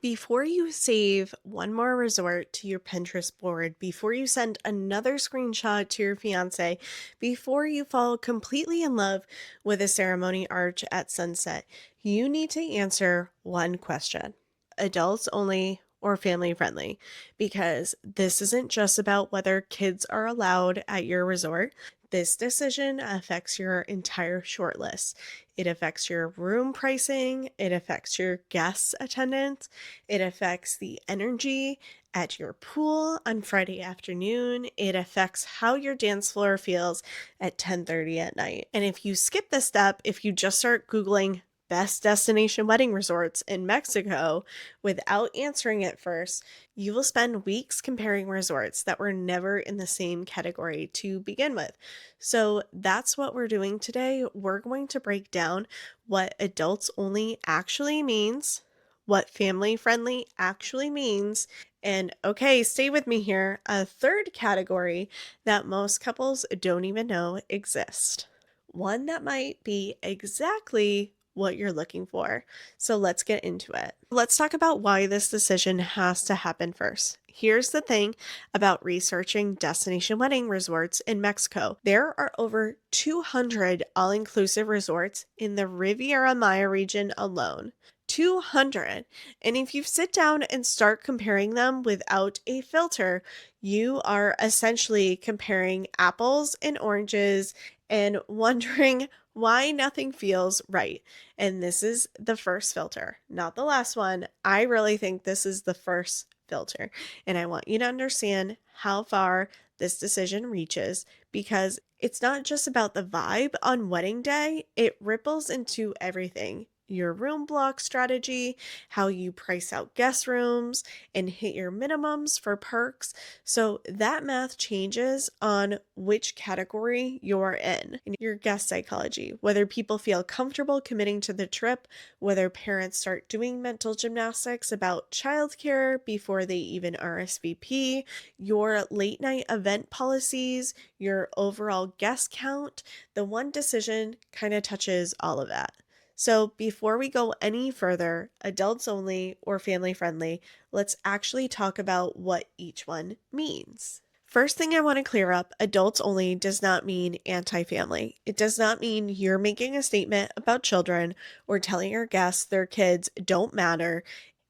Before you save one more resort to your Pinterest board, before you send another screenshot to your fiance, before you fall completely in love with a ceremony arch at sunset, you need to answer one question: adults only or family friendly? Because this isn't just about whether kids are allowed at your resort. This decision affects your entire shortlist. It affects your room pricing, it affects your guest attendance, it affects the energy at your pool on Friday afternoon. It affects how your dance floor feels at 10:30 at night. And if you skip this step, if you just start Googling best destination wedding resorts in Mexico without answering it first, you will spend weeks comparing resorts that were never in the same category to begin with. So that's what we're doing today. We're going to break down what adults only actually means, what family friendly actually means, and okay, stay with me here, a third category that most couples don't even know exist. One that might be exactly what you're looking for. So let's get into it. Let's talk about why this decision has to happen first. Here's the thing about researching destination wedding resorts in Mexico. There are over 200 all-inclusive resorts in the Riviera Maya region alone. 200. And if you sit down and start comparing them without a filter, you are essentially comparing apples and oranges and wondering why nothing feels right. And this is the first filter, not the last one. I really think this is the first filter. And I want you to understand how far this decision reaches, because it's not just about the vibe on wedding day, it ripples into everything. Your room block strategy, how you price out guest rooms, and hit your minimums for perks. So that math changes on which category you're in your guest psychology, whether people feel comfortable committing to the trip, whether parents start doing mental gymnastics about childcare before they even RSVP, your late night event policies, your overall guest count. The one decision kind of touches all of that. So before we go any further, adults only or family friendly, let's actually talk about what each one means. First thing I want to clear up, adults only does not mean anti-family. It does not mean you're making a statement about children or telling your guests their kids don't matter.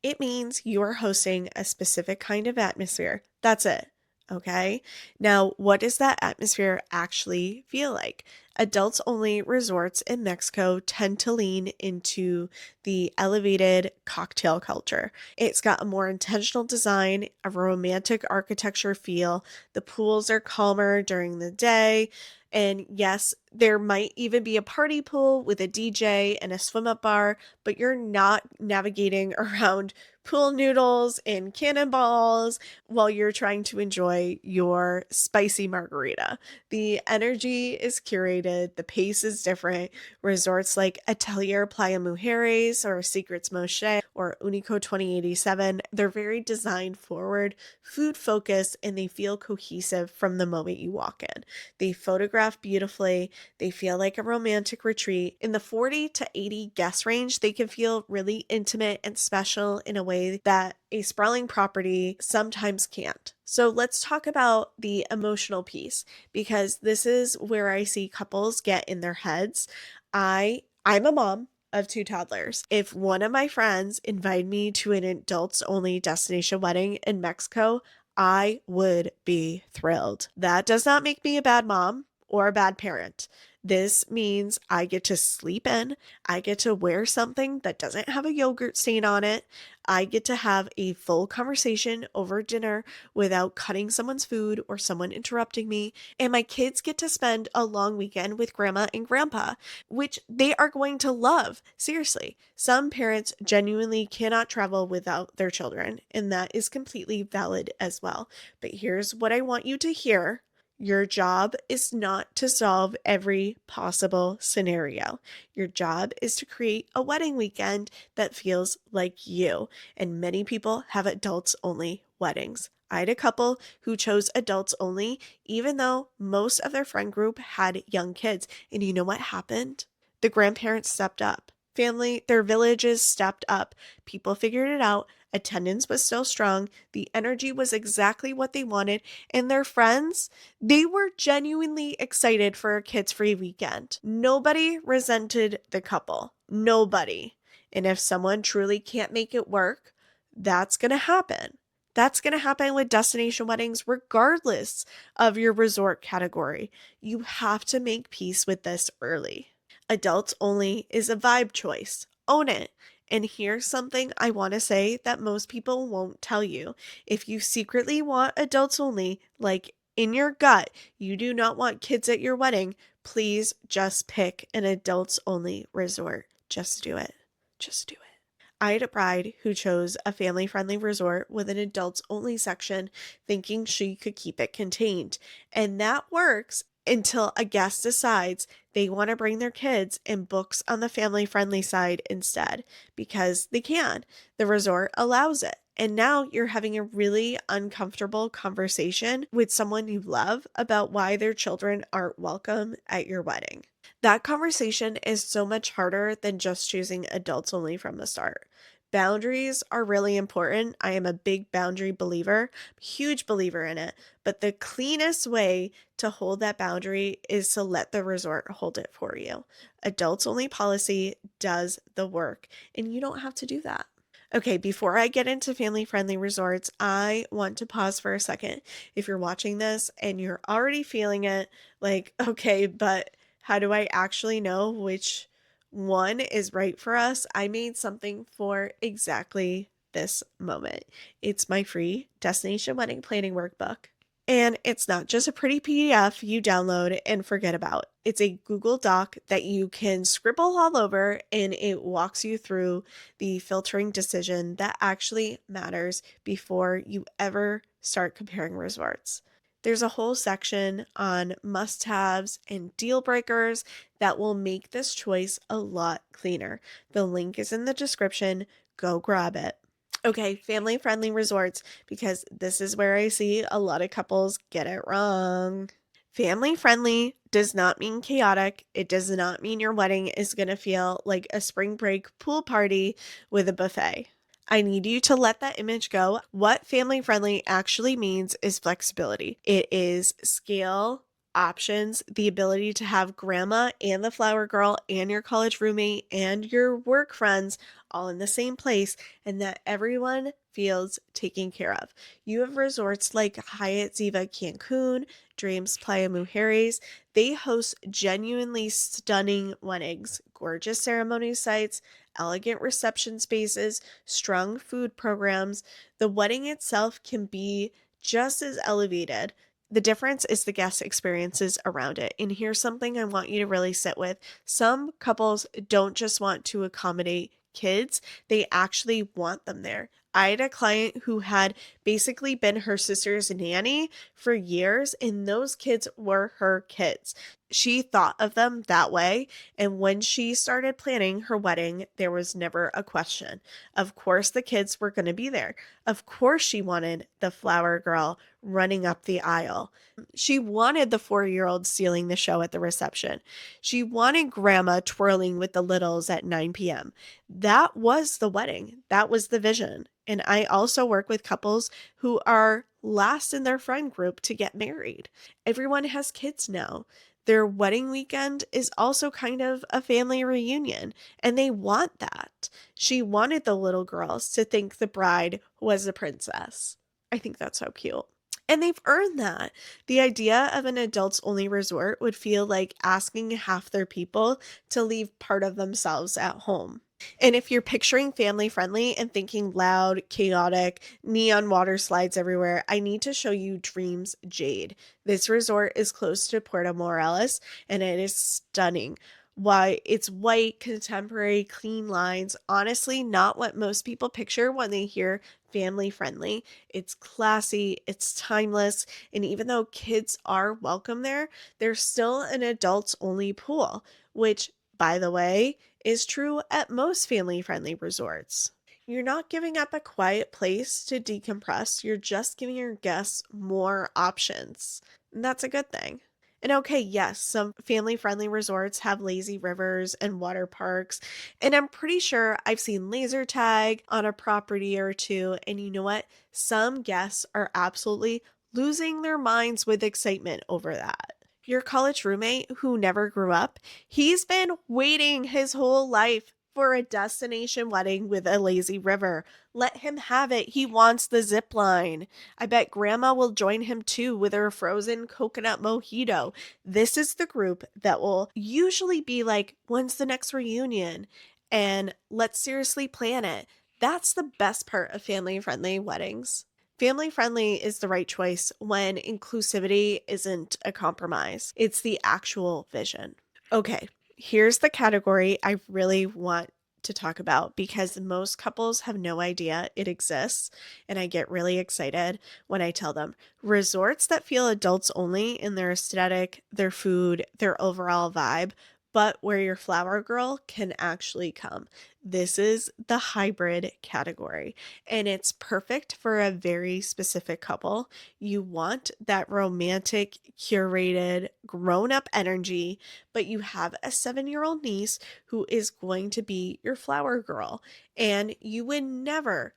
It means you're hosting a specific kind of atmosphere. That's it. Okay. Now, what does that atmosphere actually feel like? Adults only resorts in Mexico tend to lean into the elevated cocktail culture. It's got a more intentional design, a romantic architecture feel. The pools are calmer during the day. And yes, there might even be a party pool with a DJ and a swim up bar, but you're not navigating around pool noodles and cannonballs while you're trying to enjoy your spicy margarita. The energy is curated, the pace is different. Resorts like Atelier Playa Mujeres or Secrets Moshe or Unico 2087, they're very design forward, food focused, and they feel cohesive from the moment you walk in. They photograph beautifully, they feel like a romantic retreat. In the 40 to 80 guest range, they can feel really intimate and special in a way that a sprawling property sometimes can't. So let's talk about the emotional piece, because this is where I see couples get in their heads. I'm a mom of two toddlers. If one of my friends invited me to an adults only destination wedding in Mexico, I would be thrilled. That does not make me a bad mom or a bad parent. This means I get to sleep in. I get to wear something that doesn't have a yogurt stain on it. I get to have a full conversation over dinner without cutting someone's food or someone interrupting me. And my kids get to spend a long weekend with grandma and grandpa, which they are going to love. Seriously, some parents genuinely cannot travel without their children, and that is completely valid as well. But here's what I want you to hear. Your job is not to solve every possible scenario. Your job is to create a wedding weekend that feels like you. And many people have adults only weddings. I had a couple who chose adults only, even though most of their friend group had young kids. And you know what happened? The grandparents stepped up. their villages stepped up. People figured it out. Attendance was still strong. The energy was exactly what they wanted. And their friends, they were genuinely excited for a kids free weekend. Nobody resented the couple. Nobody. And if someone truly can't make it work, that's going to happen. That's going to happen with destination weddings, regardless of your resort category. You have to make peace with this early. Adults only is a vibe choice. Own it. And here's something I want to say that most people won't tell you. If you secretly want adults only, like in your gut, you do not want kids at your wedding, please just pick an adults only resort. Just do it. Just do it. I had a bride who chose a family friendly resort with an adults only section, thinking she could keep it contained. And that works until a guest decides they want to bring their kids and books on the family friendly side instead, because they can. The resort allows it. And now you're having a really uncomfortable conversation with someone you love about why their children aren't welcome at your wedding. That conversation is so much harder than just choosing adults only from the start. Boundaries are really important. I am a big boundary believer, huge believer in it. But the cleanest way to hold that boundary is to let the resort hold it for you. Adults only policy does the work, and you don't have to do that. Okay, before I get into family friendly resorts, I want to pause for a second. If you're watching this and you're already feeling it, like, okay, but how do I actually know which one is right for us? I made something for exactly this moment. It's my free destination wedding planning workbook. And it's not just a pretty PDF you download and forget about. It's a Google Doc that you can scribble all over, and it walks you through the filtering decision that actually matters before you ever start comparing resorts. There's a whole section on must-haves and deal breakers that will make this choice a lot cleaner. The link is in the description. Go grab it. Okay, family friendly resorts, because this is where I see a lot of couples get it wrong. Family friendly does not mean chaotic. It does not mean your wedding is going to feel like a spring break pool party with a buffet. I need you to let that image go. What family friendly actually means is flexibility. It is scale, options, the ability to have grandma and the flower girl and your college roommate and your work friends all in the same place, and that everyone feels taken care of. You have resorts like Hyatt Ziva Cancun, Dreams Playa Mujeres. They host genuinely stunning weddings, gorgeous ceremony sites, elegant reception spaces, strong food programs. The wedding itself can be just as elevated. The difference is the guest experiences around it. And here's something I want you to really sit with. Some couples don't just want to accommodate kids, they actually want them there. I had a client who had basically been her sister's nanny for years, and those kids were her kids. She thought of them that way, and when she started planning her wedding, there was never a question. Of course, the kids were going to be there. Of course, she wanted the flower girl running up the aisle. She wanted the 4-year-old stealing the show at the reception. She wanted grandma twirling with the littles at 9 p.m. That was the wedding. That was the vision. And I also work with couples who are last in their friend group to get married. Everyone has kids now. Their wedding weekend is also kind of a family reunion, and they want that. She wanted the little girls to think the bride was a princess. I think that's so cute. And they've earned that. The idea of an adults only resort would feel like asking half their people to leave part of themselves at home. And if you're picturing family friendly and thinking loud, chaotic, neon water slides everywhere, I need to show you Dreams Jade. This resort is close to Puerto Morelos, and it is stunning. Why, it's white, contemporary, clean lines. Honestly, not what most people picture when they hear family friendly. It's classy, it's timeless, and even though kids are welcome there, there's still an adults only pool, which, by the way, is true at most family friendly resorts. You're not giving up a quiet place to decompress, you're just giving your guests more options. And that's a good thing. And okay, yes, some family friendly resorts have lazy rivers and water parks. And I'm pretty sure I've seen laser tag on a property or two. And you know what? Some guests are absolutely losing their minds with excitement over that. Your college roommate who never grew up, he's been waiting his whole life for a destination wedding with a lazy river. Let him have it. He wants the zip line. I bet grandma will join him too with her frozen coconut mojito. This is the group that will usually be like, when's the next reunion? And let's seriously plan it. That's the best part of family friendly weddings. Family friendly is the right choice when inclusivity isn't a compromise. It's the actual vision. Okay, here's the category I really want to talk about because most couples have no idea it exists, and I get really excited when I tell them. Resorts that feel adults only in their aesthetic, their food, their overall vibe, but where your flower girl can actually come. This is the hybrid category, and it's perfect for a very specific couple. You want that romantic, curated, grown up energy, but you have a 7-year-old niece who is going to be your flower girl, and you would never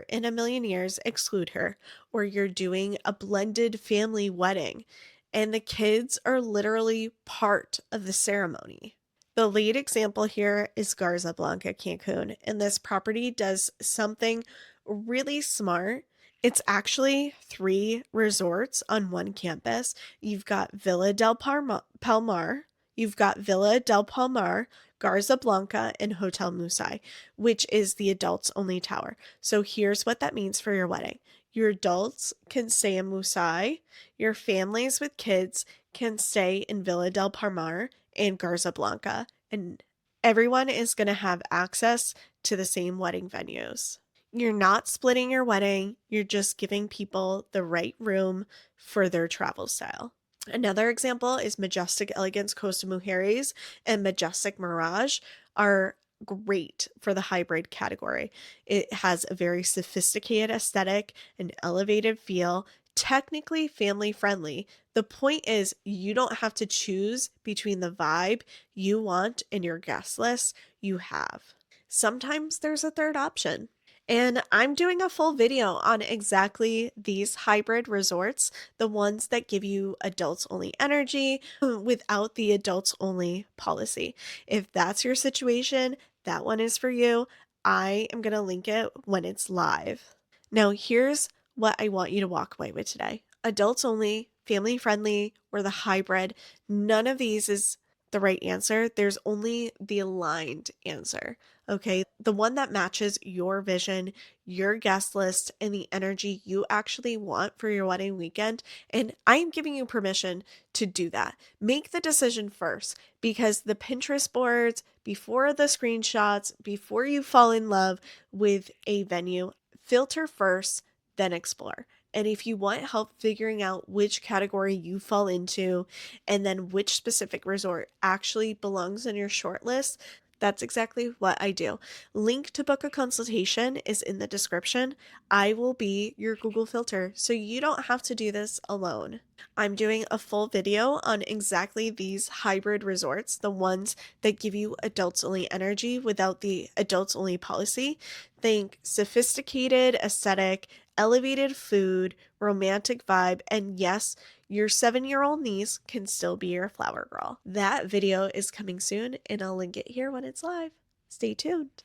in a million years exclude her, or you're doing a blended family wedding, and the kids are literally part of the ceremony. The lead example here is Garza Blanca Cancun, and this property does something really smart. It's actually 3 resorts on one campus. You've got Palmar, you've got Villa del Palmar, Garza Blanca, and Hotel Musai, which is the adults only tower. So here's what that means for your wedding. Your adults can stay in Musai, your families with kids can stay in Villa del Palmar and Garza Blanca, and everyone is going to have access to the same wedding venues. You're not splitting your wedding, you're just giving people the right room for their travel style. Another example is Majestic Elegance Costa Mujeres and Majestic Mirage are great for the hybrid category. It has a very sophisticated aesthetic, an elevated feel, technically family friendly. The point is, you don't have to choose between the vibe you want in your guest list. You have. Sometimes there's a third option. And I'm doing a full video on exactly these hybrid resorts, the ones that give you adults only energy without the adults only policy. If that's your situation, that one is for you. I am going to link it when it's live. Now, here's what I want you to walk away with today: adults only, family friendly, or the hybrid. None of these is the right answer. There's only the aligned answer. Okay, the one that matches your vision, your guest list, and the energy you actually want for your wedding weekend. And I am giving you permission to do that. Make the decision first, because the Pinterest boards, before the screenshots, before you fall in love with a venue, filter first, then explore. And if you want help figuring out which category you fall into and then which specific resort actually belongs on your short list, that's exactly what I do. Link to book a consultation is in the description. I will be your Google filter, so you don't have to do this alone. I'm doing a full video on exactly these hybrid resorts, the ones that give you adults only energy without the adults only policy. Think sophisticated aesthetic, elevated food, romantic vibe, and yes, your 7-year-old niece can still be your flower girl. That video is coming soon, and I'll link it here when it's live. Stay tuned.